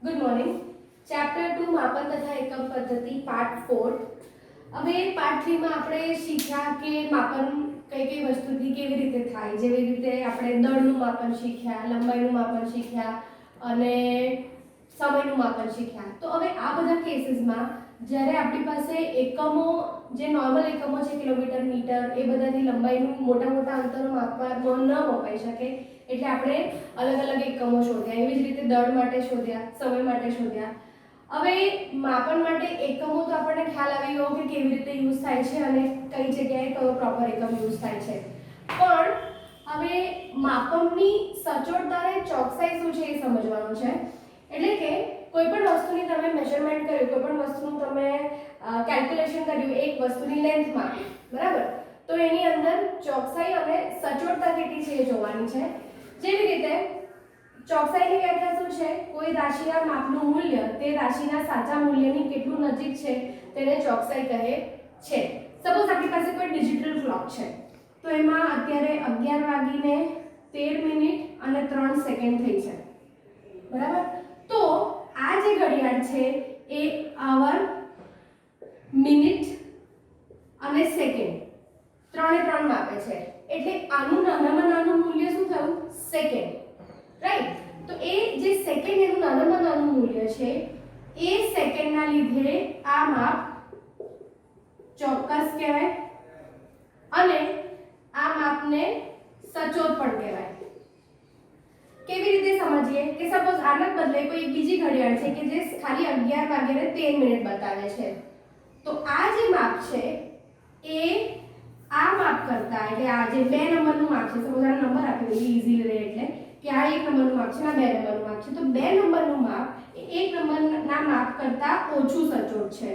Good morning. Chapter 2 मापन तथा एकम पद्धति पार्ट 4। હવે પાર્ટ 3 માં આપણે શીખ્યા કે માપન કઈ કઈ વસ્તુથી કેવી રીતે થાય, જેવી રીતે આપણે દળનું માપન શીખ્યા, લંબાઈનું માપન શીખ્યા અને સમયનું માપન શીખ્યા। તો હવે આ બધા કેસીસમાં જ્યારે આપણી પાસે એકમો જે નોર્મલ એકમો છે કિલોમીટર, મીટર, એ બધાથી લંબાઈનું મોટા અંતરો માપવા ન મપાઈ શકે એટલે આપણે અલગ અલગ એકમો શોધ્યા। એવી જ રીતે દળ માટે શોધ્યા, સમય માટે શોધ્યા। હવે માપન માટે એકમો તો આપણને ખ્યાલ આવી ગયો કે કેવી રીતે યુઝ થાય છે અને કઈ જગ્યાએ કયો પ્રોપર એકમ યુઝ થાય છે, પણ હવે માપનની સચોટતા અને ચોકસાઈ શું છે એ સમજવાનું છે। એટલે કે કોઈ પણ વસ્તુની તમે મેઝરમેન્ટ કર્યું, કોઈ પણ વસ્તુનું તમે કેલ્ક્યુલેશન કર્યું, એક વસ્તુની લેન્થ માપી, બરાબર, તો એની અંદર ચોકસાઈ અને સચોટતા કેટલી છે એ જોવાની છે। જેવી રીતે ચોકસાઈની વ્યાખ્યા શું છે? કોઈ રાશિના માપનું મૂલ્ય તે રાશિના સાચા મૂલ્યની કેટલું નજીક છે તેને ચોકસાઈ કહે છે। સપોઝ આપણી પાસે કોઈ ડિજિટલ ક્લોક છે, તો એમાં અત્યારે 11:13 અને 3 સેકન્ડ થઈ છે, બરાબર। તો આ જે ઘડિયાળ છે એ આવર, મિનિટ અને સેકન્ડ ત્રણે માપે છે, એટલે આનું નાનામાં નાનું મૂલ્ય શું થયું? Second, right. તો એ જે સેકન્ડ એનું નાનામાં નાનું મૂલ્ય છે એ સેકન્ડના લીધે આ માપ ચોક્કસ કહેવાય અને આ માપને સચોટ પણ કહેવાય। કેવી રીતે સમજીએ કે સપોઝ આના બદલે કોઈ બીજી ઘડિયાળ છે કે જે ખાલી 11:13 બતાવે છે, તો આ જે માપ છે એ આ માપ કરતા, એટલે આ જે 2 નંબરનું માપ છે, સપોઝ આ નંબર આપી દઈએ ઈઝી રહે એટલે કે આ 1 નંબરનું માપ છે, આ 2 નંબરનું માપ છે, તો 2 નંબરનું માપ એ 1 નંબરના માપ કરતા ઓછું સચોટ છે।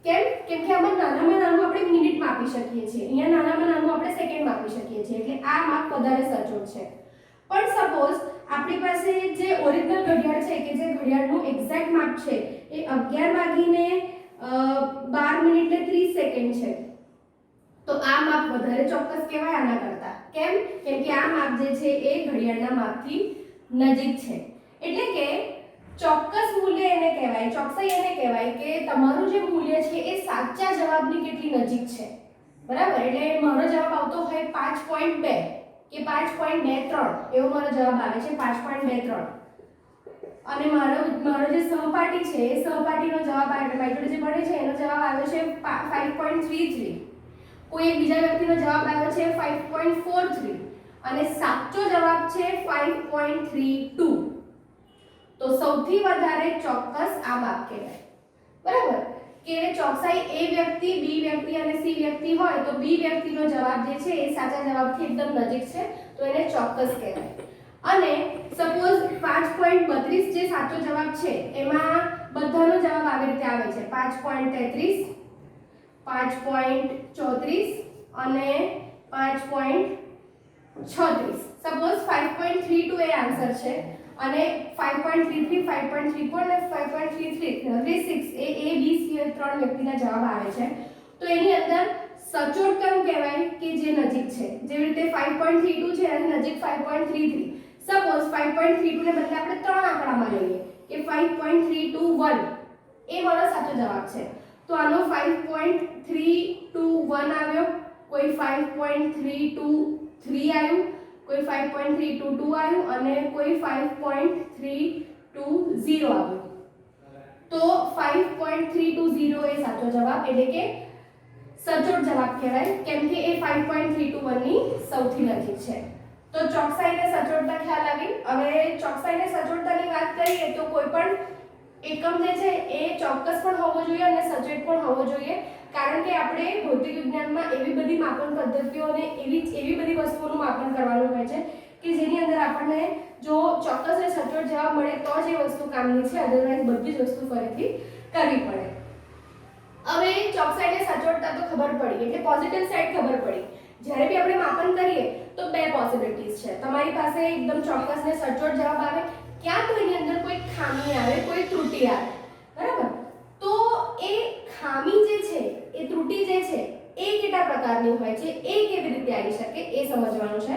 કેમ? કેમ કે આમાં નાનામાં નાનું આપણે મિનિટ માપી શકીએ છીએ, અહીંયા નાનામાં નાનું આપણે સેકન્ડ માપી શકીએ છીએ, એટલે આ માપ વધારે સચોટ છે। પણ સપોઝ આપણી પાસે જે ઓરિજિનલ ઘડિયાળ છે કે જે ઘડિયાળનું એક્ઝેક્ટ માપ છે એ 11:12:30 છે, તો આ માપ વધારે ચોક્કસ કહેવાય આના કરતા। કેમ? કેમ કે આ માપ જે છે એ ઘડિયાળના માપથી નજીક છે। એટલે કે ચોક્કસ મૂલ્ય એને કહેવાય, ચોકસાઈ એને કહેવાય કે તમારું જે મૂલ્ય છે એ સાચા જવાબની કેટલી નજીક છે, બરાબર। એટલે મારો જવાબ આવતો હોય 5.2 કે 5.23, એવો મારો જવાબ આવે છે 5.23, અને મારો જે સહપાઠી છે એ સહપાઠીનો જવાબ આવે, મારી જોડે જે ભણે છે એનો જવાબ આવ્યો છે 5.33, કોઈ એક બીજા વ્યક્તિનો જવાબ આવ્યો છે 5.43 અને સાચો જવાબ છે 5.32, તો સૌથી વધારે ચોક્કસ આ માપ કહેવાય, બરાબર। કે ચોકસાઈ એ વ્યક્તિ, બી વ્યક્તિ અને સી વ્યક્તિ હોય તો બી વ્યક્તિનો જવાબ જે છે એ સાચા જવાબથી એકદમ નજીક છે, તો એને ચોક્કસ કહેવાય। અને સપોઝ 5.32 જે સાચો જવાબ છે એમાં બધાનો જવાબ આવી રીતે આવે છે 5.33, 5.34 અને 5.36। સપોઝ 5.32 એ આન્સર છે અને 5.33, 5.34 અને 5.36 એ A, B, C ત્રણ વ્યક્તિના જવાબ આવે છે, તો એની અંદર સચોટ કયું કહેવાય કે જે નજીક છે। જેવી રીતે 5.32 છે અને નજીક 5.33, સપોઝ 5.32 ને બદલે આપણે ત્રણ આંકડામાં લઈએ કે 5.321 એ મારો સાચો જવાબ છે, તો આનો 5.321 આવ્યો, કોઈ 5.323 આવ્યું, કોઈ 5.322 આવ્યું અને કોઈ 5.320 આવ્યું, તો 5.320 એ સાચો જવાબ એટલે કે સચોટ જવાબ કહેવાય, કેમ કે એ 5.321 ની સૌથી નજીક છે। તો ચોકસાઈ અને સચોટતા ખ્યાલ આવી। હવે ચોકસાઈ અને સચોટતાની વાત કરીએ તો કોઈ પણ એકમ જે છે એ ચોક્કસ પણ હોવો જોઈએ અને સચોટ પણ હોવો જોઈએ, કારણ કે આપણે ભૌતિક વિજ્ઞાનમાં એવી બધી માપન પદ્ધતિઓ અને એવી બધી વસ્તુઓનું માપન કરવાનું હોય છે કે જેની અંદર આપણને જો ચોક્કસ અને સચોટ જવાબ મળે તો જ એ વસ્તુ કામની છે, અધરવાઇઝ બધી જ વસ્તુ ફરીથી કરવી પડે। હવે ચોકસાઈ અને સચોટતા તો ખબર પડી, એટલે પોઝિટિવ સાઈડ ખબર પડી। જ્યારે બી આપણે માપન કરીએ તો બે પોસિબિલિટીઝ છે, તમારી પાસે એકદમ ચોક્કસ અને સચોટ જવાબ આવે, ક્યાં તો એની અંદર કોઈ ખામી આવે, કોઈ ત્રુટિ આવે, બરાબર। તો એ ખામી જે છે, એ ત્રુટિ જે છે એ કેટલા પ્રકારની હોય છે, એ કેવી રીતે આવી શકે એ સમજવાનું છે।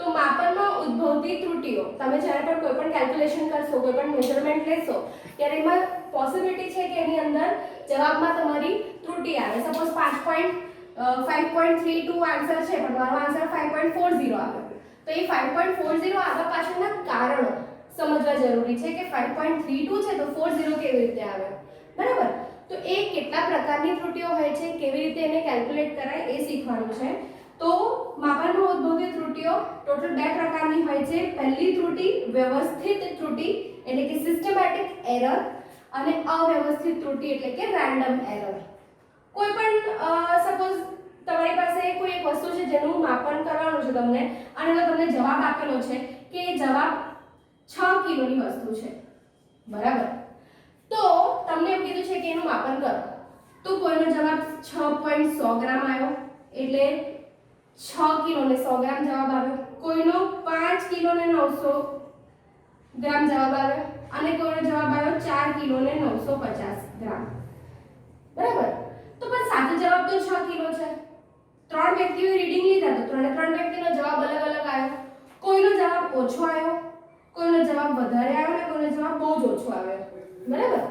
તો માપનમાં ઉદ્ભવતી ત્રુટિઓ, તમે જ્યારે પણ કોઈ પણ કેલ્ક્યુલેશન કરશો, કોઈ પણ મેઝરમેન્ટ લેશો ત્યારે એમાં પોસિબિલિટી છે કે એની અંદર જવાબમાં તમારી ત્રુટિ આવે. સપોઝ 5.32 આન્સર છે પણ મારો આન્સર 5.40 આવ્યો, તો એ 5.40 આગળ પાછળના કારણો સમજવા જરૂરી છે કે 5.32 છે તો 40 કેવી રીતે આવ્યો, બરાબર. તો એ કેટલા પ્રકારની ત્રુટિઓ હોય છે, કેવી રીતે એને કેલ્ક્યુલેટ કરાય એ શીખવાનું છે. તો માપનમાં ઉદ્ભવતી ત્રુટિઓ ટોટલ બે પ્રકારની હોય છે. પહેલી ત્રુટિ વ્યવસ્થિત ત્રુટિ એટલે કે સિસ્ટમેટિક એરર, અને અવ્યવસ્થિત ત્રુટિ એટલે કે રેન્ડમ એરર. કોઈ પણ સપોઝ તમારી પાસે કોઈ એક વસ્તુ છે જેનું માપન કરવાનું છે તમને, અને એનો તમને જવાબ આપેલો છે કે જવાબ 6 કિલોની વસ્તુ છે, બરાબર. તો તમને એવું કીધું છે કે એનું માપન કરો, તો કોઈનો જવાબ 6.100 ગ્રામ આવ્યો એટલે 6 કિલો ને 100 ગ્રામ જવાબ આવ્યો. કોઈનો 5 કિલો ને 900 ગ્રામ જવાબ આવ્યો, અને કોઈનો જવાબ આવ્યો 4 કિલો ને 950 ગ્રામ, બરાબર. તો પણ સાચો જવાબ તો 6 કિલો છે. ત્રણ વ્યક્તિઓએ રીડિંગ લીધા તો ત્રણ વ્યક્તિનો જવાબ અલગ અલગ આવ્યો. કોઈનો જવાબ ઓછો આવ્યો, કોઈનો જવાબ વધારે આવ્યો, અને કોઈનો જવાબ બહુ જ ઓછો આવ્યો, બરાબર.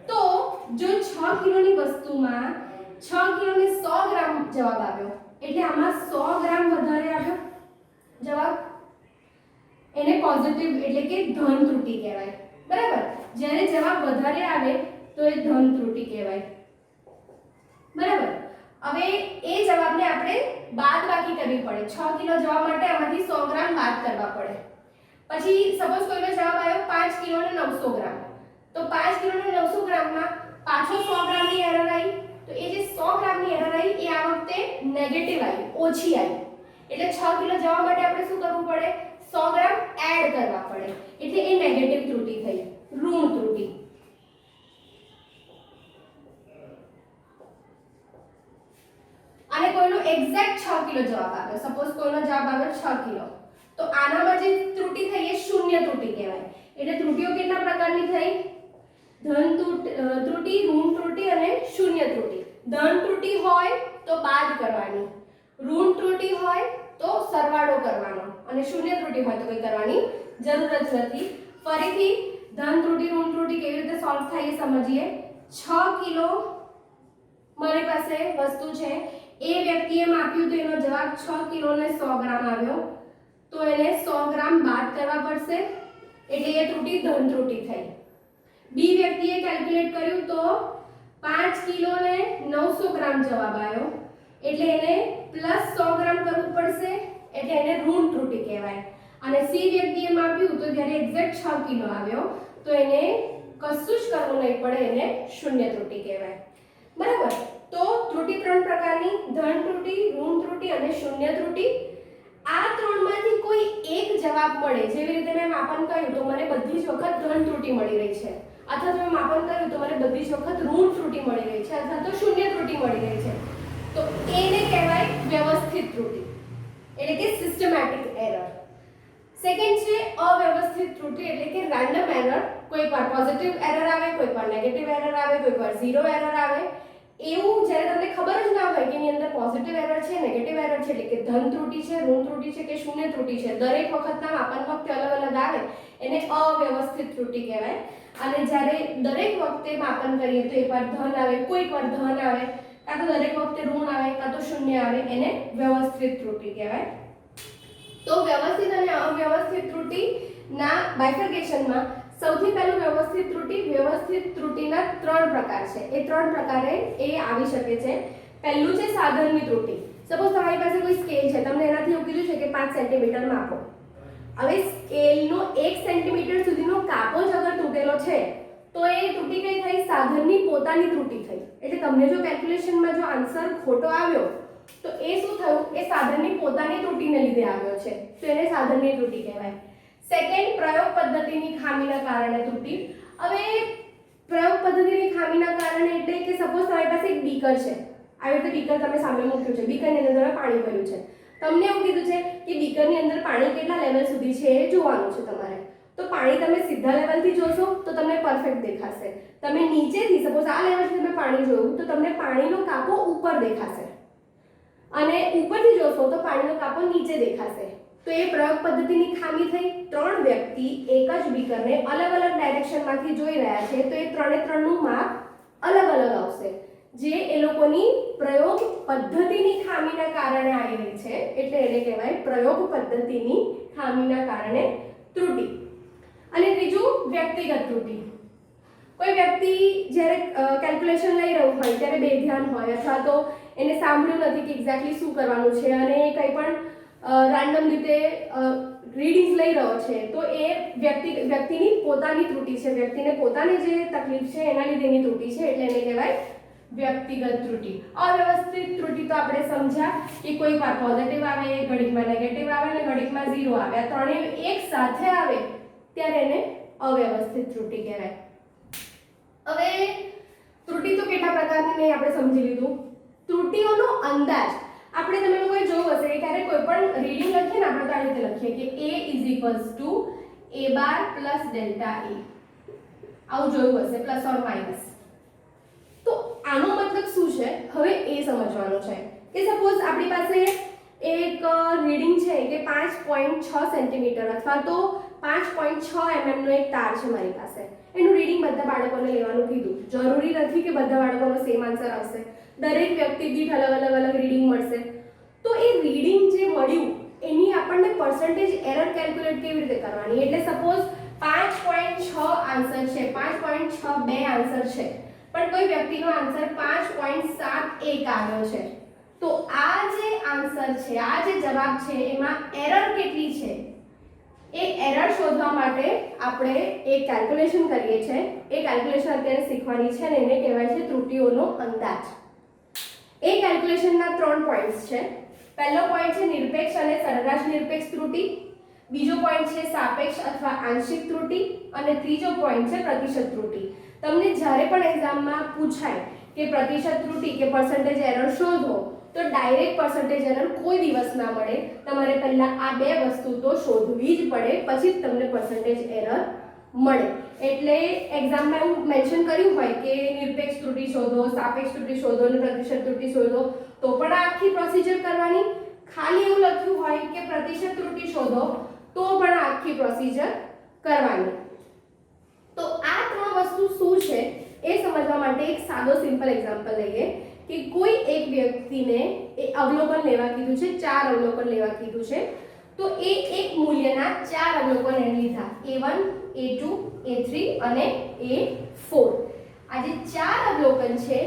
તો જો 6 કિલોની વસ્તુમાં 6 કિલો ને 100 ગ્રામ જવાબ આવ્યો એટલે આમાં 100 ગ્રામ વધારે આવ્યો જવાબ, એને પોઝિટિવ એટલે કે ધન ત્રુટિ કહેવાય, બરાબર. જ્યારે જવાબ વધારે આવે તો એ ધન ત્રુટિ કહેવાય, બરાબર. હવે એ જવાબને આપણે બાદબાકી કરવી પડે. 6 કિલો જવાબ માટે આમાંથી 100 ગ્રામ બાદ કરવા પડે. પછી સપોઝ કોઈનો જવાબ આવ્યો 5 કિલો ને 900 ગ્રામ, તો 5 કિલો ને 900 ગ્રામમાં પાછો 100 ગ્રામની એરર આવી, તો એ જે 100 ગ્રામની એરર આવી એ આ વખતે નેગેટિવ આવી, ઓછી આવી. એટલે 6 કિલો જવાબ માટે આપણે શું કરવું પડે? 100 ગ્રામ એડ કરવા પડે, એટલે એ નેગેટિવ ત્રુટિ થઈ, ઋણ ત્રુટિ. અને કોઈનો એક્ઝેક્ટ 6 કિલો જવાબ આવ્યો, સપોઝ કોઈનો જવાબ આવ્યો 6 કિલો, તો આનામાં જે ત્રુટિ થઈ એ શૂન્ય ત્રુટિ કહેવાય. એટલે ત્રુટિઓ કેટલા પ્રકારની થઈ? ધન ત્રુટિ, ઋણ ત્રુટિ અને શૂન્ય ત્રુટિ. ધન ત્રુટિ હોય તો બાદ કરવાની, ઋણ ત્રુટિ હોય તો સરવાળો કરવાનો, અને શૂન્ય ત્રુટિ હોય તો કંઈ કરવાની જરૂર જ નથી. ફરીથી ધન ત્રુટિ ઋણ ત્રુટિ કેવી રીતે સોલ્વ થાય એ સમજીએ. 6 કિલો મારી પાસે વસ્તુ છે, એ વ્યક્તિએ માપ્યું તો એનો જવાબ 6 કિલો ને 100 ગ્રામ આવ્યો, તો એને 100 ગ્રામ બાદ કરવા પડશે, એટલે એ ત્રુટિ ધન ત્રુટિ થઈ. બી વ્યક્તિએ કેલ્ક્યુલેટ કર્યું તો 5 કિલો ને 900 ગ્રામ જવાબ આવ્યો, એટલે એને પ્લસ 100 ગ્રામ કરવું પડશે, એટલે એને ઋણ ત્રુટિ કહેવાય. અને સી વ્યક્તિએ માપ્યું તો જ્યારે એક્ઝેક્ટ 6 કિલો આવ્યો તો એને કશું જ કરવું નહીં પડે, એને શૂન્ય ત્રુટિ કહેવાય, બરાબર. તો ત્રુટિ ત્રણ પ્રકારની: ધન ત્રુટિ, ઋણ ત્રુટિ અને શૂન્ય ત્રુટિ. આ ત્રણમાંથી કોઈ એક જવાબ મળે, જેવી રીતે મેં માપન કર્યું તો મને બધી જ વખત ધન ત્રુટિ મળી રહી છે, અથવા તો મેં માપન કર્યું તો મને બધી જ વખત ઋણ ત્રુટિ મળી રહી છે, અથવા તો શૂન્ય ત્રુટિ મળી રહી છે, તો એને કહેવાય વ્યવસ્થિત ત્રુટિ, એટલે કે સિસ્ટમેટિક એરર. સેકન્ડ છે અવ્યવસ્થિત ત્રુટિ, એટલે કે રેન્ડમ એરર. કોઈકવાર પોઝિટિવ એરર આવે, કોઈકવાર નેગેટિવ એરર આવે, કોઈકવાર ઝીરો એરર આવે. એવું જ્યારે તમને ખબર જ ના હોય કે એની અંદર પોઝિટિવ એરર છે, નેગેટિવ એરર છે, એટલે કે ધન ત્રુટિ છે, ઋણ ત્રુટિ છે કે શૂન્ય ત્રુટિ છે, દરેક વખતના માપન વખતે અલગ અલગ આવે, એને અવ્યવસ્થિત ત્રુટિ કહેવાય. અને જ્યારે દરેક વખતે માપન કરીએ તો એકવાર ધન આવે, કોઈકવાર ધન આવે, કાં તો દરેક વખતે ઋણ આવે, કાં તો શૂન્ય આવે, એને વ્યવસ્થિત ત્રુટિ કહેવાય. તો વ્યવસ્થિત અને અવ્યવસ્થિત ત્રુટિના બાયફર્કેશનમાં સૌથી પહેલું વ્યવસ્થિત ત્રુટિ. વ્યવસ્થિત ત્રુટિના ત્રણ પ્રકાર છે, એ ત્રણ પ્રકારે એ આવી શકે છે. પહેલું છે સાધનની ત્રુટિ. સપોઝ તમારી પાસે કોઈ સ્કેલ છે, તમને એનાથી એવું કીધું છે કે 5 સેન્ટીમીટર માપો. હવે સ્કેલનો 1 સેન્ટીમીટર સુધીનો કાપો જ અગર તૂટેલો છે તો એ ત્રુટિ કઈ થઈ? સાધનની પોતાની ત્રુટિ થઈ. એટલે તમને જો કેલ્ક્યુલેશનમાં જો આન્સર ખોટો આવ્યો તો એ શું થયું? એ સાધનની પોતાની ત્રુટિને લીધે આવ્યો છે, તો એને સાધનની ત્રુટિ કહેવાય. સેકન્ડ, પ્રયોગ પદ્ધતિની ખામીના કારણે ત્રુટિ. હવે પ્રયોગ પદ્ધતિની ખામીના કારણે એટલે કે સપોઝ તમારી પાસે એક બીકર છે, આવી રીતે બીકર તમે સામે મૂક્યું છે, બીકરની અંદર પાણી ભર્યું છે, તમને એવું કીધું છે કે બીકરની અંદર પાણી કેટલા લેવલ સુધી છે એ જોવાનું છે તમારે. તો પાણી તમે સીધા લેવલથી જોશો તો તમને પરફેક્ટ દેખાશે. તમે નીચેથી સપોઝ આ લેવલથી તમે પાણી જોયું તો તમને પાણીનો કાપો ઉપર દેખાશે, અને ઉપરથી જોશો તો પાણીનો કાપો નીચે દેખાશે. તો એ પ્રયોગ પદ્ધતિની ખામી થઈ. 3 વ્યક્તિ એક જ બીકરને અલગ અલગ ડાયરેક્શનમાંથી જોઈ રહ્યા છે તો એ ત્રણે ત્રણનું માપ અલગ અલગ આવશે, જે એ લોકોની પ્રયોગ પદ્ધતિની ખામીના કારણે આવી રહી છે, એટલે એને કહેવાય પ્રયોગ પદ્ધતિની ખામીના કારણે ત્રુટિ. અને ત્રીજું વ્યક્તિગત ત્રુટિ. કોઈ વ્યક્તિ જ્યારે કેલ્ક્યુલેશન લઈ રહ્યું હોય ત્યારે બેધ્યાન હોય અથવા તો એને સાંભળ્યું નથી કે એક્ઝેક્ટલી શું કરવાનું છે અને કંઈ પણ રેન્ડમ રીતે રીડિંગ્સ લઈ રહ્યો છે, તો એ વ્યક્તિની પોતાની ત્રુટિ છે, વ્યક્તિને પોતાને જે તકલીફ છે એના લીધેની ત્રુટિ છે, એટલે એને કહેવાય વ્યક્તિગત ત્રુટિ. અવ્યવસ્થિત ત્રુટિ તો આપણે સમજ્યા કે કોઈક વાર પોઝિટિવ આવે, ઘડીકમાં નેગેટિવ આવે અને ઘડીકમાં ઝીરો આવે, આ ત્રણેય એક સાથે આવે ત્યારે એને અવ્યવસ્થિત ત્રુટિ કહેવાય. હવે ત્રુટિ તો કેટલા પ્રકારની નહીં આપણે સમજી લીધું. ત્રુટિઓનો અંદાજ આપણે તમે લોકોએ જોયું હશે કે ક્યારે કોઈ પણ રીડિંગ લખીએ ને આપણે તો આ રીતે લખીએ કે a = a bar plus delta a, આવું જોયું હશે, પ્લસ ઓર માઇનસ. તો આનો મતલબ શું છે હવે એ સમજવાનું છે કે સપોઝ આપણી પાસે એક રીડિંગ છે કે 5.6 સેન્ટીમીટર અથવા તો 5.6 mm નો એક તાર છે મારી પાસે. એનું રીડિંગ બધા બાળકોને લેવાનું કીધું. જરૂરી નથી કે બધા બાળકોનો સેમ આન્સર આવશે, દરેક વ્યક્તિ દીઠ અલગ અલગ રીડિંગ મળશે. તો એ રીડિંગ જે મળ્યું એની આપણને પર્સન્ટેજ એરર કેલ્ક્યુલેટ કેવી રીતે કરવાની, એટલે સપોઝ 5.6 આન્સર છે, 5.62 આન્સર છે, પણ કોઈ વ્યક્તિનો આન્સર 5.71 આવ્યો છે, તો આ જે આન્સર છે, આ જે જવાબ છે એમાં એરર કેટલી છે એ એરર શોધવા માટે આપણે એક કેલ્ક્યુલેશન કરીએ છીએ. એ કેલ્ક્યુલેશન અત્યારે શીખવાની છે અને એને કહેવાય છે ત્રુટિઓનો અંદાજ. એ કેલ્ક્યુલેશનના 3 પોઈન્ટ્સ છે. પહેલો પોઈન્ટ છે નિરપેક્ષ અને સરેરાશ નિરપેક્ષ ત્રુટિ, બીજો પોઈન્ટ છે સાપેક્ષ અથવા આંશિક ત્રુટિ અને ત્રીજો પોઈન્ટ છે પ્રતિશત ત્રુટિ. તમને જ્યારે પણ એક્ઝામમાં પૂછાય કે પ્રતિશત ત્રુટિ કે પર્સન્ટેજ એરર શોધો તો ડાયરેક્ટ પર્સન્ટેજ એરર કોઈ દિવસ ના મળે. તમારે પહેલા આ બે વસ્તુ તો શોધવી જ પડે, પછી જ તમને પર્સન્ટેજ એરર મળે. એટલે એક્ઝામમાં એવું મેન્શન કર્યું હોય કે નિરપેક્ષ ત્રુટિ શોધો, સાપેક્ષ ત્રુટિ શોધો અને પ્રતિશત ત્રુટિ શોધો, તો પણ આ આખી પ્રોસિજર કરવાની. ખાલી એવું લખ્યું હોય કે પ્રતિશત ત્રુટિ શોધો તો પણ આ આખી પ્રોસિજર કરવાની. તો આ ત્રણ વસ્તુ શું છે એ સમજવા માટે એક સાદો સિમ્પલ એક્ઝામ્પલ લઈએ કે કોઈ એક વ્યક્તિને એ અવલોકન લેવા કીધું છે, 4 અવલોકન લેવા કીધું છે, તો એ એક મૂલ્યના 4 અવલોકન એને લીધા, a1 a2 a3 અને a4. આ જે 4 અવલોકન છે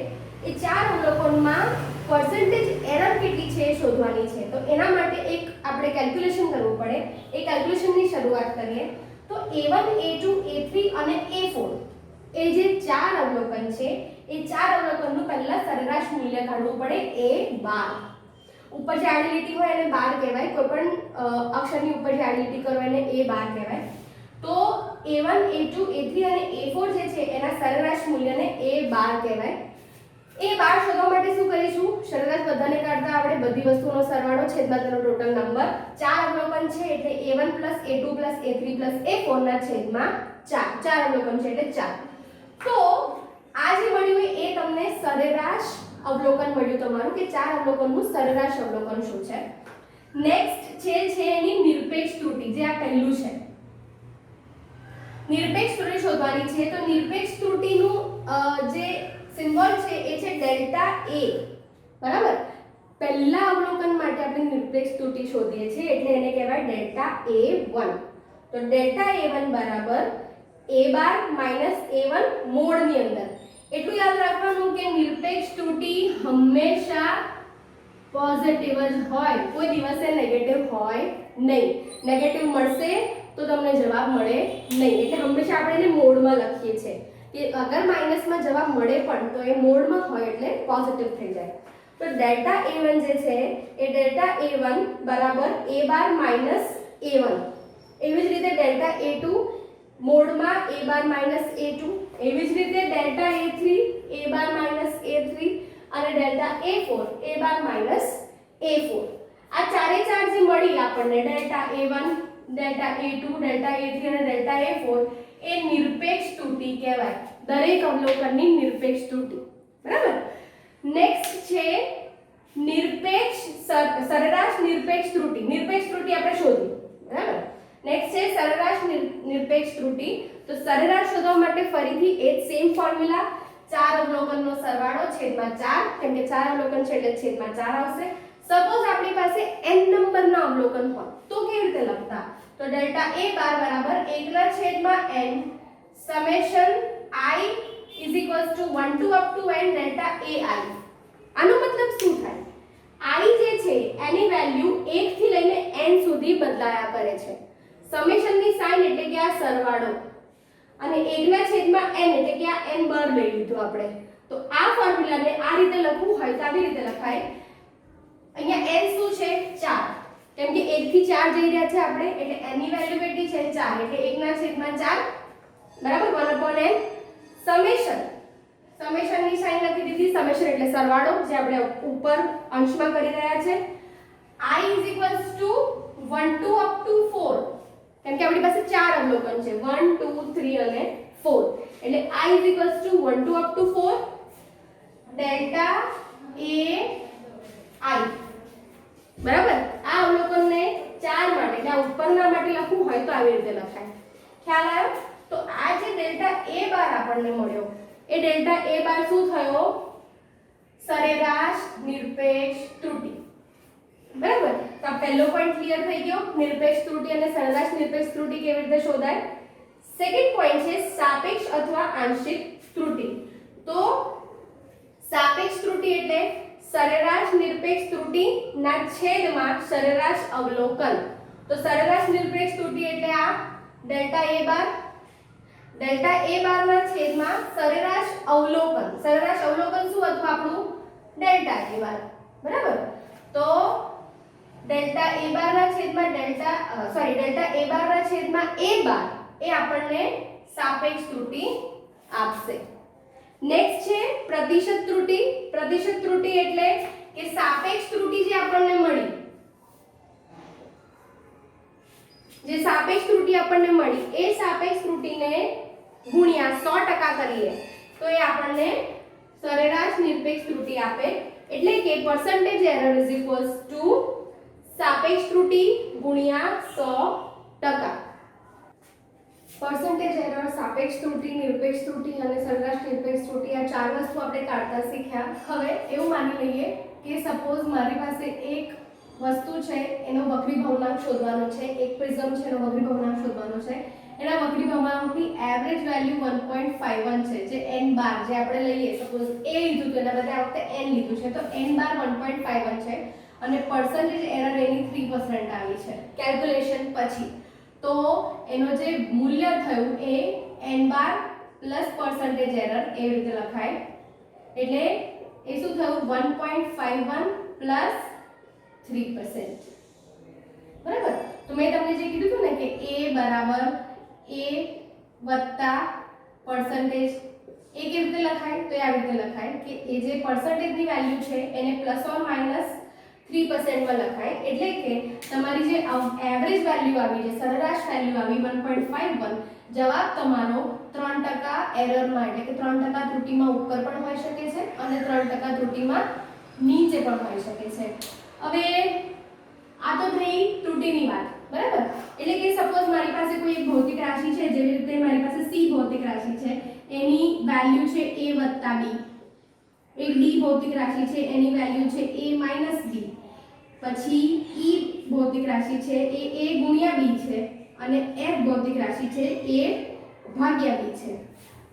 એ 4 અવલોકનમાં પર્સન્ટેજ એરર કેટલી છે એ શોધવાની છે. તો એના માટે એક આપણે કેલ્ક્યુલેશન કરવું પડે. એ કેલ્ક્યુલેશનની શરૂઆત કરીએ તો a1 a2 a3 અને a4 એ જે 4 અવલોકન છે એ 4 અવલોકનનું પહેલા સરેરાશ મૂલ્ય કાઢવું પડે a12. ઉપર જે આડી લીટી હોય એને 12 કહેવાય, કોઈ પણ અક્ષરની ઉપર જે આડી લીટી કરો એને a12 કહેવાય. તો a1 a2 a3 અને a4 જે છે એના સરેરાશ મૂલ્યને a12 કહેવાય. a12 શોધવા માટે શું કરીશું, સરેરાશ બધાને કાઢતા આપણે બધી વસ્તુનો સરવાળો છેદમાં તેનો ટોટલ નંબર. 4 અવલોકન છે એટલે a1 a2 a3 a4 ના છેદમાં 4. 4 અવલોકન છે એટલે 4. તો આ જે મળ્યું એ તમને સરેરાશ અવલોકન મળ્યું તમારું કે 4 અવલોકનનું સરેરાશ અવલોકન શું છે. નેક્સ્ટ છે એની નિરપેક્ષ ત્રુટિ, જે આ પહેલું છે. નિરપેક્ષ ત્રુટિ શોધવાની છે. તો નિરપેક્ષ ત્રુટિનું જે સિમ્બોલ છે એ છે ડેલ્ટા a, બરાબર. પહેલા અવલોકન માટે આપણે નિરપેક્ષ ત્રુટિ શોધીએ છીએ એટલે એને કહેવાય ડેલ્ટા a1. તો ડેલ્ટા a1 બરાબર a12 a1 મોડની અંદર. એટલું યાદ રાખવાનું કે નિરપેક્ષ ત્રુટિ હંમેશા પોઝિટિવ જ હોય, કોઈ દિવસે નેગેટિવ હોય નહીં. નેગેટિવ મળશે તો તમને જવાબ મળે નહીં, એટલે હંમેશા આપણે એને મોડમાં લખીએ છીએ કે અગર માઇનસમાં જવાબ મળે પણ તો એ મોડમાં હોય એટલે પોઝિટિવ થઈ જાય. તો ડેલ્ટા a1 જે છે એ ડેલ્ટા a1 બરાબર a12 a1. એવી જ રીતે ડેલ્ટા a2 મોડમાં a12 a2. એવી જ રીતે ડેલ્ટા a3 a12 a3 અને ડેલ્ટા a4 a12 a4. આ ચારે ચાર જે મળી આપણને delta a1 delta a2 delta a3 અને ડેલ્ટા a4 એ નિરપેક્ષ ત્રુટિ કહેવાય. દરેક અવલોકનની નિરપેક્ષ ત્રુટિ, બરાબર. નેક્સ્ટ છે નિરપેક્ષ સરેરાશ નિરપેક્ષ ત્રુટિ આપણે શોધી, બરાબર. નેક્સ્ટ છે સરેરાશ નિરપેક્ષ ત્રુટિ. તો સરેરાશ શોધવા માટે ફરીથી એ જ સેમ ફોર્મ્યુલા, 4 અવલોકનનો સરવાળો છેદમાં 4, કેમ કે 4 અવલોકન છે એટલે છેદમાં 4 આવશે. સપોઝ આપણી પાસે n નંબરના અવલોકન હોય તો કેવી રીતે લખતા? તો ડેલ્ટા a બાર બરાબર 1/n summation I is equals to 1 to up to n delta ai. આનો મતલબ શું થાય? I જે છે એની વેલ્યુ 1 થી લઈને n સુધી બદલાયા કરે છે. સમેશનની સાઇન એટલે કે આ સરવાળો અને 1/n એટલે કે આ n બાર લઈ લીધું આપણે. તો આ ફોર્મ્યુલાને આ રીતે લખવું હોય તો આવી રીતે લખાય. અહીંયા n શું છે? 4. કેમ કે 1 થી 4 જઈ રહ્યા છે આપણે એટલે n ની વેલ્યુ કેટલી છે? 4 એટલે 1/4 બરાબર 1/n સમેશનની સાઇન લખી દીધી. સમેશન એટલે સરવાળો જે આપણે ઉપર અંશમાં કરી રહ્યા છે. I is equals to 1 to up to 4, કેમ કે આપણી પાસે 4 અવલોકન છે 1 2 3 અને 4 એટલે I is equals to 1 to up to 4 delta a I. બરાબર. આ અવલોકનને 4 માટે એટલે આ ઉપરના માટે લખવું હોય તો આવી રીતે લખાય. ખ્યાલ આવ્યો? તો આ જે ડેલ્ટા a બાર આપણને મળ્યો એ ડેલ્ટા a બાર શું થયો? સરેરાશ નિરપેક્ષ ત્રુટિ. બરાબર. તો આ પહેલો પોઈન્ટ ક્લિયર થઈ ગયો, નિરપેક્ષ ત્રુટિ અને સરેરાશ નિરપેક્ષ ત્રુટિ કેવી રીતે શોધાય. સેકન્ડ પોઈન્ટ છે સાપેક્ષ અથવા આંશિક ત્રુટિ. તો સાપેક્ષ ત્રુટિ એટલે સરેરાશ નિરપેક્ષ ત્રુટિ ના છેદમાં સરેરાશ અવલોકન. તો સરેરાશ નિરપેક્ષ ત્રુટિ એટલે આ ડેલ્ટા a બાર ના છેદમાં સરેરાશ અવલોકન. સરેરાશ અવલોકન શું હતું આપણું? ડેલ્ટા a બાર. બરાબર. તો ડેલ્ટા a બાર ના છેદમાં ડેલ્ટા a બાર ના છેદમાં a બાર એ આપણને સાપેક્ષ ત્રુટિ આપશે. નેક્સ્ટ છે પ્રતિશત ત્રુટિ. પ્રતિશત ત્રુટિ એટલે કે સાપેક્ષ ત્રુટિ જે આપણને મળી, જે સાપેક્ષ ત્રુટિ આપણને મળી એ સાપેક્ષ ત્રુટિને ગુણ્યા 100% કરીએ તો એ આપણને સરેરાશ નિરપેક્ષ ત્રુટિ આપે. એટલે કે percentage error is equals to સાપેક્ષ ત્રુટિ ગુણ્યા 100%. percentage error, સાપેક્ષ ત્રુટિ, નિરપેક્ષ ત્રુટિ અને સરેરાશ નિરપેક્ષ ત્રુટિ આ 4 વસ્તુ આપણે કાઢતા શીખ્યા. હવે એવું માની લઈએ કે સપોઝ મારી પાસે એક વસ્તુ છે એનો વક્રી ભગ્નાંક શોધવાનો છે, એક પ્રિઝમ છે એનો વક્રી ભગ્નાંક શોધવાનો છે. એના વક્રી ભગ્નાંકની એવરેજ વેલ્યુ 1.51 છે જે n બાર જે આપણે લઈએ સપોઝ a લીધું તો એના બદલે આ વખતે n લીધું છે તો n બાર 1.51 છે અને percentage error એની 3% આવી છે કેલ્ક્યુલેશન પછી. તો એનો જે મૂલ્ય થયું એ n બાર પ્લસ percentage error એવી રીતે લખાય. એટલે એ શું થયું? 1.51 પ્લસ 3%. બરાબર. તો મેં તમને જે કીધું હતું ને કે a બરાબર a વત્તા percentage એ કેવી રીતે લખાય? તો એ આવી રીતે લખાય કે એ જે percentage ની વેલ્યુ છે એને પ્લસ ઓર માઈનસ 3% માં લખાય. એટલે કે તમારી જે એવરેજ વેલ્યુ આવી છે, સરેરાશ વેલ્યુ આવી 1.51, જવાબ તમારો 3% એરરમાં એટલે કે 3% ત્રુટિમાં ઉપર પણ હોઈ શકે છે અને 3% ત્રુટિમાં નીચે પણ હોઈ શકે છે. હવે આ તો થઈ ત્રુટિની વાત. બરાબર. એટલે કે સપોઝ મારી પાસે કોઈ એક ભૌતિક રાશિ છે, જેવી રીતે મારી પાસે c ભૌતિક રાશિ છે એની વેલ્યુ છે a વત્તા b. એક d ભૌતિક રાશિ છે એની વેલ્યુ છે a માઈનસ b. પછી e ભૌતિક રાશિ છે એ a ગુણ્યા b છે અને f ભૌતિક રાશિ છે a ભાગ્યા b છે.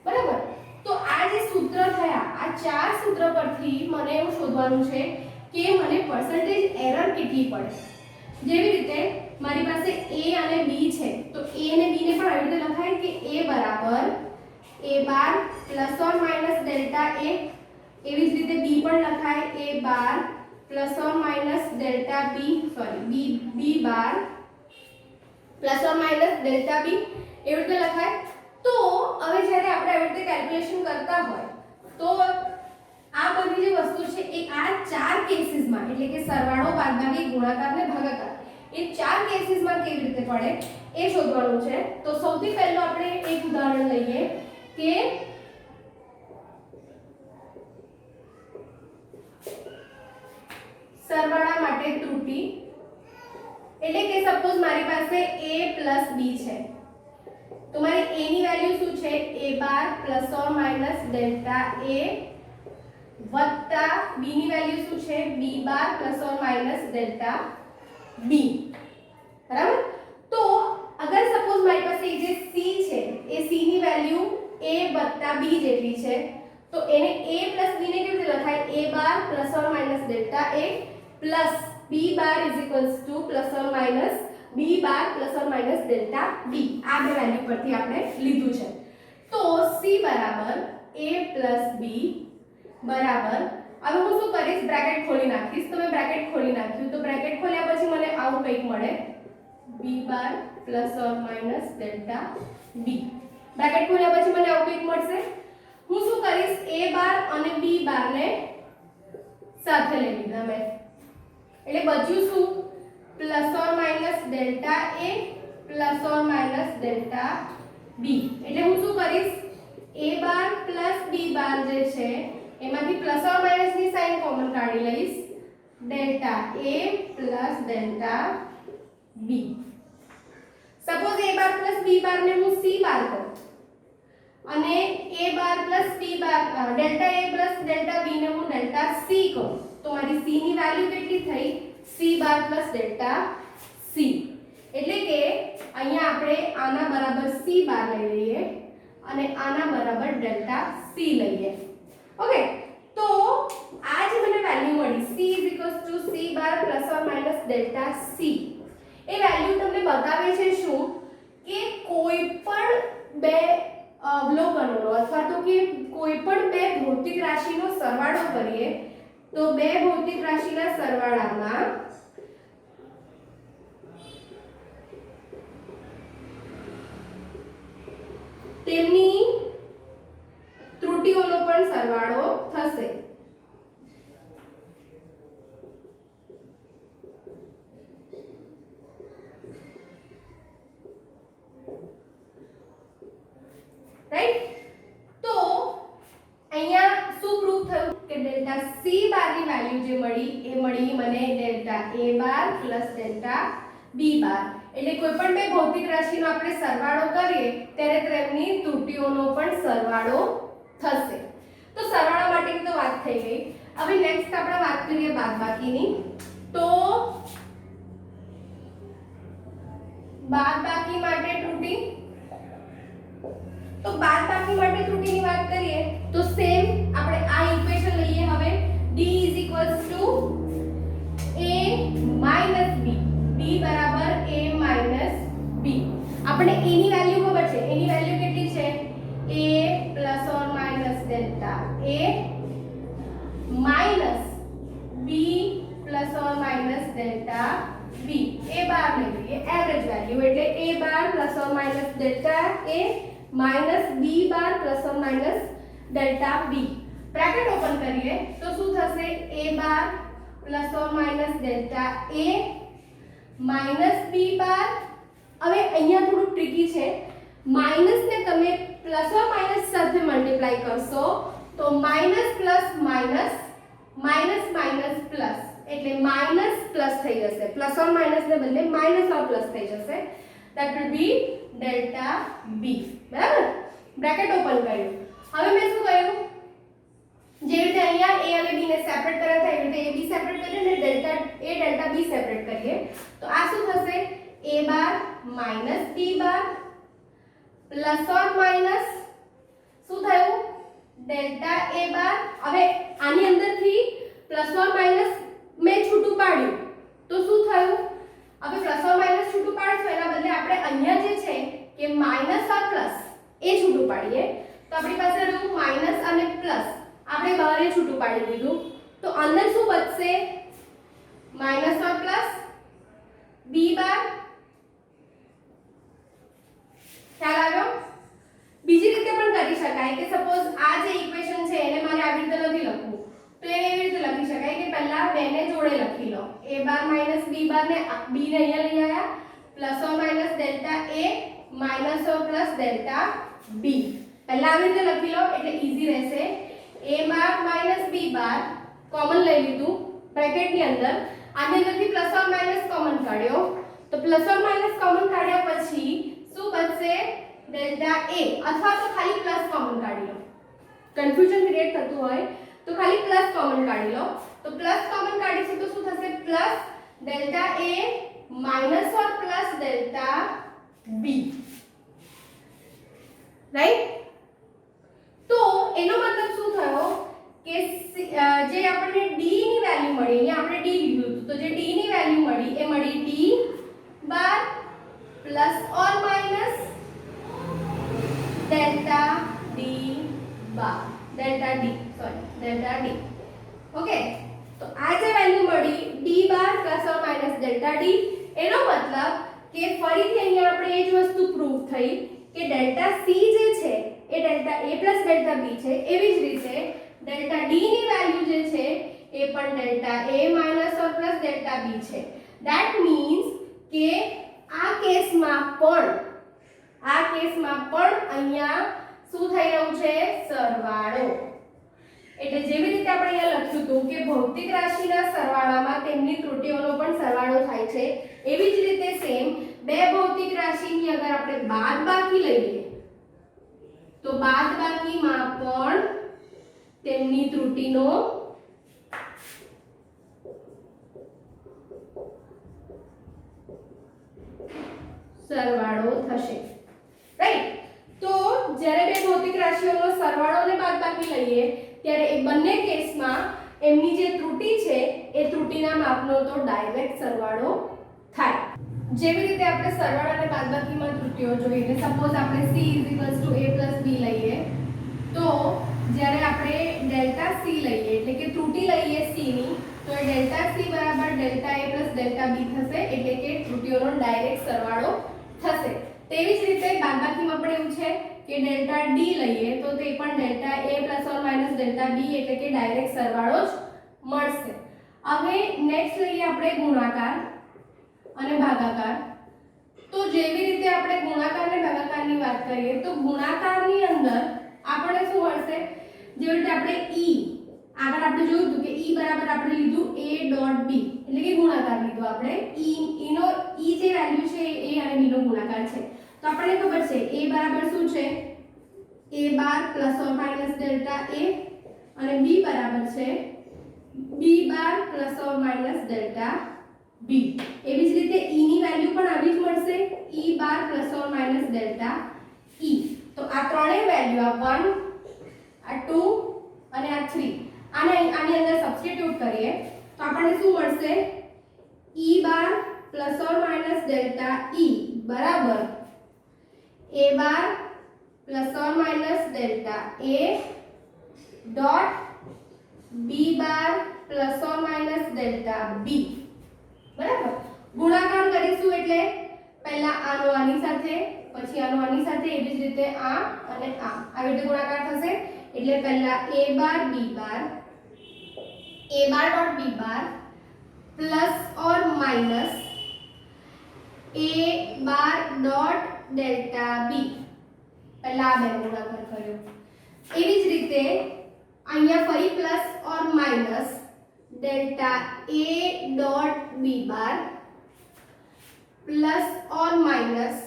બરાબર. તો આ જે સૂત્ર થયા આ 4 સૂત્ર પરથી મને એવું શોધવાનું છે કે મને percentage error કેટલી પડે. જેવી રીતે મારી પાસે a અને b છે તો a અને b ને પણ આવી રીતે લખાય કે a બરાબર a bar plus or minus delta a. એવી જ રીતે b પણ લખાય a bar plus or minus delta b b bar plus or minus delta b એવી રીતે લખાય. તો હવે જ્યારે આપણે આવી રીતે કેલ્ક્યુલેશન કરતા હોય તો આ બધી જે વસ્તુ છે એ આ 4 કેસીસમાં એટલે કે સરવાળો, બાદબાકી, ગુણાકાર અને ભાગાકાર એ 4 કેસીસમાં કેવી રીતે પડે એ શોધવાનું છે. તો સૌથી પહેલું આપણે એક ઉદાહરણ લઈએ કે સરવાળા માટે ત્રુટિ એટલે કે સપોઝ મારી પાસે a પ્લસ b છે તો મારી a ની વેલ્યુ શું છે a bar plus or minus delta a વત્તા b ની વેલ્યુ શું છે b bar plus or minus delta b બરાબર। તો અગર સપોઝ મારી પાસે જે c છે એ c ની વેલ્યુ a વત્તા b જેટલી છે તો એને a પ્લસ b ને કેવી રીતે લખાય a bar plus or minus delta a plus b bar is equals to plus or minus b bar plus or minus delta b આ બે વેલ્યુ પરથી આપણે લીધું છે। તો c બરાબર a પ્લસ b બરાબર હવે હું શું કરીશ બ્રેકેટ ખોલી નાખીશ તો મેં બ્રેકેટ ખોલી નાખ્યું તો બ્રેકેટ ખોલ્યા પછી મને આવું કંઈક મળે b bar plus or minus delta b bracket ખોલ્યા પછી મને આવું કંઈક મળશે। હું શું કરીશ a બાર અને b બાર ને સાથે લઈ લીધા મેં એટલે બચ્યું શું plus or minus delta a plus or minus delta b એટલે હું શું કરીશ a બાર પ્લસ b બાર જે છે એમાંથી પ્લસ ઓર માઈનસ ની સાઇન કોમન કાઢી લઈશ delta a plus delta b suppose a bar plus b બાર ને હું c બાર કરું અને a bar plus b bar delta a plus delta b ને હું ડેલ્ટા c કહું તો મારી c ની વેલ્યુ કેટલી થઈ c બાર પ્લસ ડેલ્ટા c એટલે કે અહીંયા આપણે આના બરાબર c બાર લઈ લઈએ અને આના બરાબર ડેલ્ટા c લઈએ ઓકે। તો આ જે મને વેલ્યુ મળી c c bar plus or minus delta c A value તમને બતાવે છે શું કે કોઈ પણ બે અવલોકનોનો અથવા તો કે કોઈ પણ બે ભૌતિક રાશિનો સરવાળો કરીએ તો બે ભૌતિક રાશિના સરવાળામાં તેમની ત્રુટિઓનો પણ સરવાળો થશે। રાઈટ તો અહીંયા શું પ્રૂફ થયું કે ડેલ્ટા c બારની વેલ્યુ જે મળી એ મળી મને delta a bar plus delta b બાર એટલે કોઈ પણ બે ભૌતિક રાશિનો આપણે સરવાળો કરીએ ત્યારે તેમની ત્રુટિઓનો પણ સરવાળો થશે। તો સરવાળા માટેની તો વાત થઈ ગઈ। હવે નેક્સ્ટ આપણે વાત કરીએ બાદબાકીની તો બાદબાકી માટે ત્રુટિ તો બાદબાકી માટે ત્રુટિની વાત કરીએ તો સેમ આપણે આ ઇક્વેશન લઈએ હવે d a b b બરાબર a b આપણે a ની વેલ્યુ ખબર છે a ની વેલ્યુ કેટલી છે a plus or minus delta a minus b plus or minus delta b a બાર લઈ લઈએ એવરેજ વેલ્યુ એટલે a bar plus or minus delta a minus b bar plus or minus delta b bracket open કરીએ તો શું થશે a bar plus or minus delta a minus b બાર હવે અહીંયા થોડું ટ્રિકી છે માઈનસ ને તમે પ્લસ ઓર માઈનસ સાથે મલ્ટીપ્લાય કરશો તો minus plus minus minus minus plus એટલે માઈનસ પ્લસ થઈ જશે પ્લસ ઓર માઈનસ ને બદલે માઈનસ ઓર પ્લસ થઈ જશે that will be delta b બરાબર બ્રેકેટ ઓપન કર્યું હવે મેં શું કર્યું જે રીતે અહીંયા a અને b ને સેપરેટ કર્યા હતા એ રીતે a b સેપરેટ કરીએ અને delta a delta b separate કરીએ તો આ શું થશે a bar minus b bar plus or minus શું થયું ડેલ્ટા a બાર હવે આની અંદરથી પ્લસ ઓર માઈનસ મેં છૂટું પાડ્યું તો શું થયું હવે પ્લસ ઓર માઈનસ છૂટું પાડશું એના બદલે આપણે અહીંયા જે છે કે માઈનસ ઓર પ્લસ એ છૂટું પાડીએ તો આપણી પાસે રહ્યું માઈનસ અને પ્લસ આપણે બહાર છૂટું પાડી દીધું તો અંદર શું બચશે માઈનસ ઓર પ્લસ b બાર ખ્યાલ આવ્યો બીજી રીતે પણ કરી શકાય કે સપોઝ આ જે ઇક્વેશન છે એને મારે આવી રીતે નથી લખવું તો એને એવી રીતે લખી શકાય કે પહેલા બે ને જોડે લખી લો a બાર માઈનસ b બાર ને b ને અહીંયા લઈ આયા plus or minus delta a minus or plus delta b પહેલા આવી રીતે લખી લો એટલે ઈઝી રહેશે a bar minus b bar common લઈ લીધું બ્રેકેટની અંદર આની અંદરથી પ્લસ ઓર માઈનસ કોમન કાઢ્યો તો પ્લસ ઓર માઈનસ કોમન કાઢ્યા પછી શું બચશે ડેલ્ટા a અથવા તો ખાલી પ્લસ કોમન કાઢી લો કન્ફ્યુઝન ક્રિએટ થતું હોય તો ખાલી પ્લસ કોમન કાઢી લો તો પ્લસ કોમન કાઢીશું તો શું થશે plus delta a minus or plus delta b right તો એનો મતલબ શું થયો કે જે આપણને d ની વેલ્યુ મળી અહીંયા આપણે d લીધું હતું તો જે d ની વેલ્યુ મળી એ મળી d bar plus or minus delta d bar delta d okay તો આ જે વેલ્યુ મળી d bar plus or minus delta d એનો મતલબ કે ફરીથી અહીંયા આપણે એ જ વસ્તુ પ્રૂવ થઈ કે ડેલ્ટા c જે છે એ ડેલ્ટા a ડેલ્ટા b છે એવી જ રીતે ડેલ્ટા d ની વેલ્યુ જે છે એ પણ delta a minus or plus delta b છે ધેટ મીન્સ કે આ કેસમાં પણ અહીંયા શું થઈ રહ્યું છે સરવાળો એટલે જેવી રીતે આપણે અહીંયા લખ્યું હતું કે ભૌતિક રાશિના સરવાળામાં તેમની ત્રુટીઓનો પણ સરવાળો થાય છે એવી જ રીતે સેમ બે ભૌતિક રાશિની અગર આપણે બાદબાકી લઈએ તો બાદબાકીમાં પણ તેમની ત્રુટીનો સરવાળો થશે રાઈટ તો જ્યારે બે ભૌતિક રાશિઓનો સરવાળો અને બાદબાકી લઈએ ત્યારે એ બંને કેસમાં એમની જે ત્રુટી છે એ ત્રુટીના માપનો તો ડાયરેક્ટ સરવાળો થાય જેવી રીતે આપણે સરવાળા અને બાદબાકીમાં ત્રુટીઓ જોઈએ સપોઝ આપણે c a b લઈએ તો જ્યારે આપણે ડેલ્ટા c લઈએ એટલે કે ત્રુટી લઈએ c ની તો એ ડેલ્ટા c બરાબર ડેલ્ટા a ડેલ્ટા b થશે એટલે કે ત્રુટીઓનો ડાયરેક્ટ સરવાળો થશે તેવી જ રીતે બાદબાકીમાં પણ એવું છે કે ડેલ્ટા d લઈએ તો તે પણ delta a or minus delta b એટલે કે ડાયરેક્ટ સરવાળો જ મળશે હવે નેક્સ્ટ લઈએ આપણે ગુણાકાર અને ભાગાકાર તો જેવી રીતે આપણે ગુણાકાર અને ભાગાકારની વાત કરીએ તો ગુણાકારની અંદર આપણને શું મળશે જેવી રીતે આપણે આગળ આપણે જોયું હતું કે બરાબર આપણે લીધું a.b એટલે કે ગુણાકાર લીધો આપણે નો જે વેલ્યુ છે a અને b નો ગુણાકાર છે તો આપણને ખબર છે a બરાબર શું છે a bar plus or minus delta a અને b બરાબર છે b bar plus or minus delta b એવી જ રીતે e ની વેલ્યુ પણ આવી જ મળશે e bar plus or minus delta e તો આ ત્રણેય વેલ્યુ આ 1 આ 2 અને આ 3 આની અંદર સબસ્ટિટ્યુટ કરીએ તો આપણને શું મળશે e bar plus or minus delta e બરાબર a bar plus or minus delta a dot b bar plus or minus delta b બરાબર ગુણાકાર કરીશું એટલે પહેલા આનો આની સાથે પછી આનો આની સાથે એવી જ રીતે આ અને આવી રીતે ગુણાકાર થશે એટલે પહેલા a bar b bar dot b bar plus or minus a bar dot delta b પહેલા આ બે ગુણાકાર કર્યો એવી જ રીતે અહીંયા ફરી plus or minus delta a dot b bar plus or minus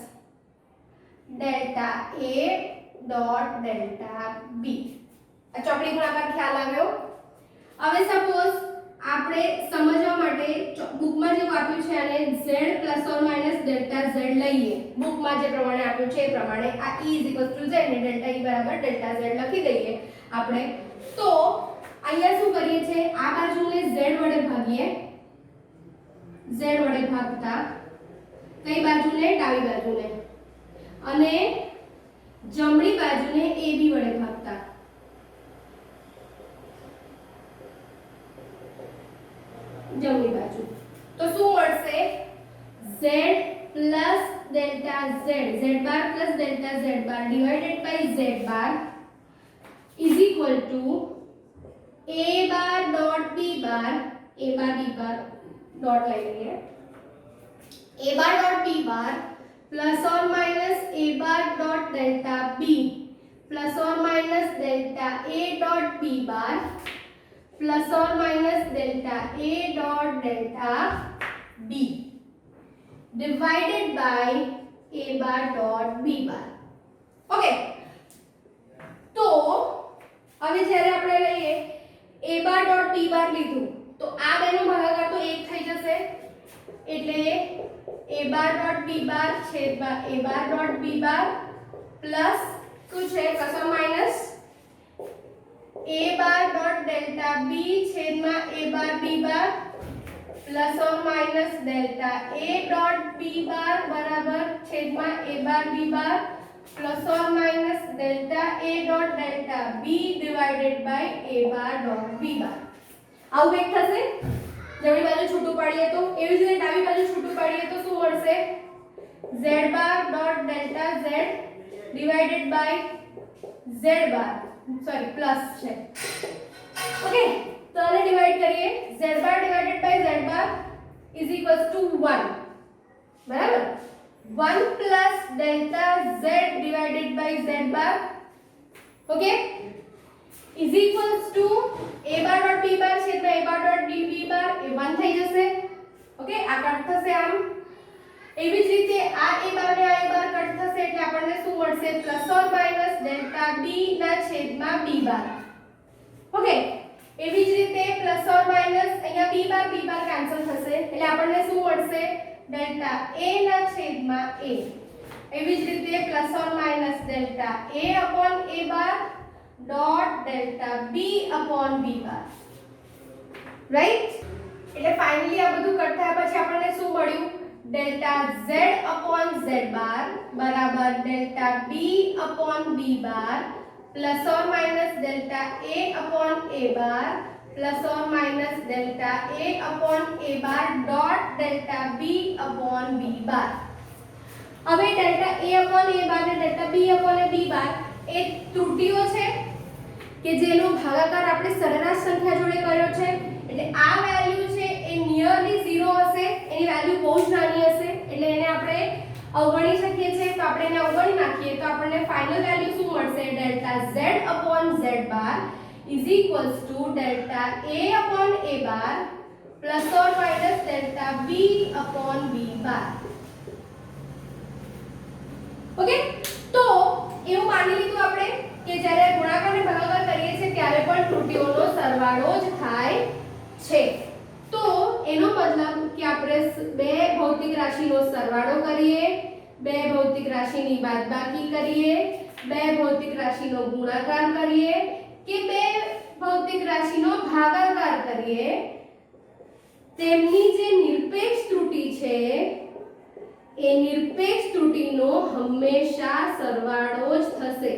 delta a dot delta b આ ચોકડી ગુણાકાર ખ્યાલ આવ્યો હવે સપોઝ આપણે સમજવા માટે બુકમાં જે આપ્યું છે અને z plus or minus delta z લઈએ બુકમાં જે પ્રમાણે આપ્યું છે એ પ્રમાણે આ e z ને ડેલ્ટા e બરાબર ડેલ્ટા z લખી દઈએ આપણે તો અહીંયા શું કરીએ છે આ બાજુને z વડે ભાગીએ z વડે ભાગતા કઈ બાજુને ડાબી બાજુને અને જમણી બાજુને ab વડે ભાગતા જમણી બાજુ તો શું મળશે z plus delta z bar plus delta z bar divided by z bar is equal to a bar dot b bar a bar b bar dot લઈ લઈએ a bar dot b bar plus or minus a bar dot delta b plus or minus delta a dot b bar plus or minus delta A dot delta B divided by A bar dot B bar. Okay, तो હવે જ્યારે આપણે લઈએ a bar dot b બાર લીધું તો આ બેનો ભાગાકાર તો 1 થઈ જશે, એટલે a bar dot b bar છેદમાં a bar dot b bar plus શું છે plus or minus a bar dot delta b છેદમાં a bar b bar plus or minus delta A dot B bar बराबर छेदमा A bar B bar plus or minus delta A dot delta B divided by A bar dot B bar. આવું એક થશે, જમણી બાજુ છૂટું પાડીએ તો એવી જ રીતે ડાબી બાજુ છૂટું પાડીએ તો શું મળશે z bar dot delta z divided by z bar, sorry plus છે। ઓકે, तो आने डिवाइड करिए z bar divided by z bar is equals to 1 बराबर 1 plus delta z divided by z bar okay is equals to a bar dot b bar छेदમાં a bar dot b bar એ 1 થઈ જશે। Okay, આ cut થશે આમ, એવી જ રીતે આ a બાર ને આ a બાર કટ થશે એટલે આપણને શું મળશે plus or minus delta b ના છેદમાં b બાર। ઓકે, એવી જ રીતે પ્લસ ઓર માઈનસ અહીંયા b બાર કેન્સલ થશે એટલે આપણને શું મળશે ડેલ્ટા a ના છેદમાં a। એવી જ રીતે plus or minus delta a upon a bar dot delta b upon b bar, right. એટલે ફાઇનલી આ બધું કટ થયા પછી આપણને શું મળ્યું delta z upon z bar બરાબર delta b upon b bar plus or minus delta a upon a bar plus or minus delta a upon a bar dot delta b upon b bar. હવે delta a upon a bar ને delta b upon b bar એ ત્રુટીઓ છે કે જેનો ભાગાકાર આપણે સરેરાશ સંખ્યા જોડે કર્યો છે, એટલે આ વેલ્યુ છે એ નિયરલી 0 હશે, એની વેલ્યુ બહુ જ નાની હશે એટલે એને આપણે અવગણી શકીએ છીએ। તો આપણે એને અવગણી નાખીએ તો આપણને ફાઇનલ વેલ્યુ શું મળશે delta z upon z bar is equals to delta a upon a bar plus or minus delta b upon b bar. Okay, तो એવું માની લીધું આપણે કે જ્યારે ગુણાકાર અને ભાગાકાર કરીએ છીએ ત્યારે પણ ત્રુટીઓનો સરવાળો જ થાય છે। તો એનો મતલબ કે આપણે બે ભૌતિક રાશિનો સરવાળો કરીએ, બે ભૌતિક રાશિની બાદબાકી કરીએ, બે ભૌતિક રાશિનો ગુણાકાર કરીએ કે બે ભૌતિક રાશિનો ભાગાકાર કરીએ, તેમની જે નિરપેક્ષ ત્રુટી છે એ નિરપેક્ષ ત્રુટીનો હંમેશા સરવાળો જ થશે।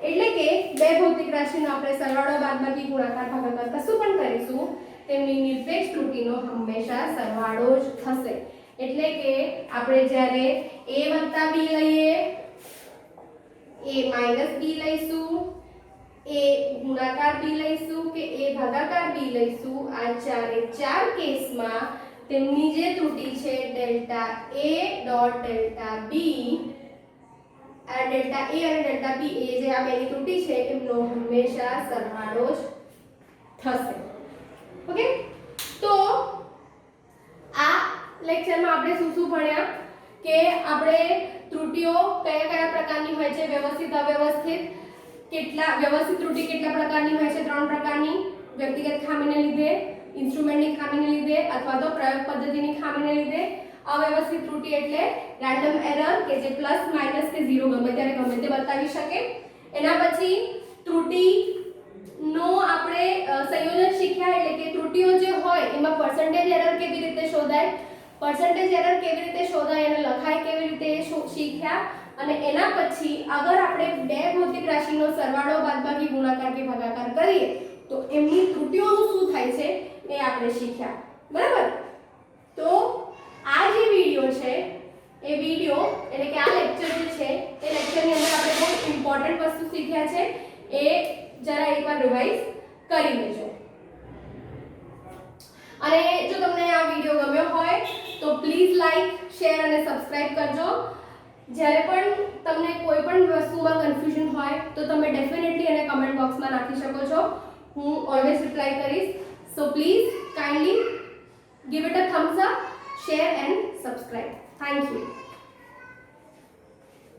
એટલે કે બે ભૌતિક રાશિનો આપણે સરવાળો બાદબાકી ગુણાકાર ભાગાકાર કશું પણ કરીશું તેમની નિરપેક્ષ ત્રુટીનો હંમેશા સરવાળો જ થશે। એટલે કે આપણે જ્યારે a b લઈએ, a b લઈશું, a ગુણાકાર b લઈશું કે a ભાગાકાર b લઈશું, આ ચારે ચાર કેસમાં તેમની જે ત્રુટી છે delta a dot delta b આ ડેલ્ટા a અને ડેલ્ટા b એ જે આ બેની ત્રુટી છે એમનો હંમેશા સરવાળો જ થશે। ઓકે, તો આ લેક્ચરમાં આપણે શું શું ભણ્યા કે આપણે ત્રુટીઓ કયા કયા પ્રકારની હોય છે, વ્યવસ્થિત અવ્યવસ્થિત, કેટલા વ્યવસ્થિત ત્રુટી કેટલા પ્રકારની હોય છે, 3 પ્રકારની, વ્યક્તિગત ખામીને લીધે, ઇન્સ્ટ્રુમેન્ટની ખામીને લીધે અથવા તો પ્રયોગ પદ્ધતિની ખામીને લીધે। અવ્યવસ્થિત ત્રુટી એટલે રેન્ડમ એરર કે જે પ્લસ માઈનસ કે 0 ગમે ત્યારે ગમે તે બતાવી શકે। એના પછી ત્રુટીનો આપણે સંયોજન શીખ્યા એટલે કે ત્રુટીઓ જે હોય એમાં પર્સન્ટેજ એરર કેવી રીતે શોધાય, પર્સન્ટેજ એરર કેવી રીતે શોધાય અને લખાય કેવી રીતે શીખ્યા। અને એના પછી અગર આપણે બે ભૌતિક રાશિનો સરવાળો બાદબાકી ગુણાકાર કે ભાગાકાર કરીએ તો એમની ત્રુટીઓનું શું થાય છે એ આપણે શીખ્યા, બરાબર। તો આ જે વિડિયો છે એ વિડિયો એટલે કે આ લેક્ચર જે છે એ લેક્ચરની અંદર આપણે બહુ ઇમ્પોર્ટન્ટ વસ્તુ શીખ્યા છે એ જરા એકવાર રિવાઇઝ કરી લેજો। અને જો તમને આ વિડિયો ગમ્યો હોય તો પ્લીઝ પ્લીઝ લાઈક, શેર અને સબસ્ક્રાઇબ કરજો. જ્યારે પણ તમને કોઈ પણ વસ્તુમાં કન્ફ્યુઝન હોય તો તમે ડેફિનેટલી એને કમેન્ટ બોક્સમાં નાખી શકો છો. હું ઓલવેઝ રિપ્લાય કરીશ. So please kindly give it a thumbs up, share and subscribe. Thank you.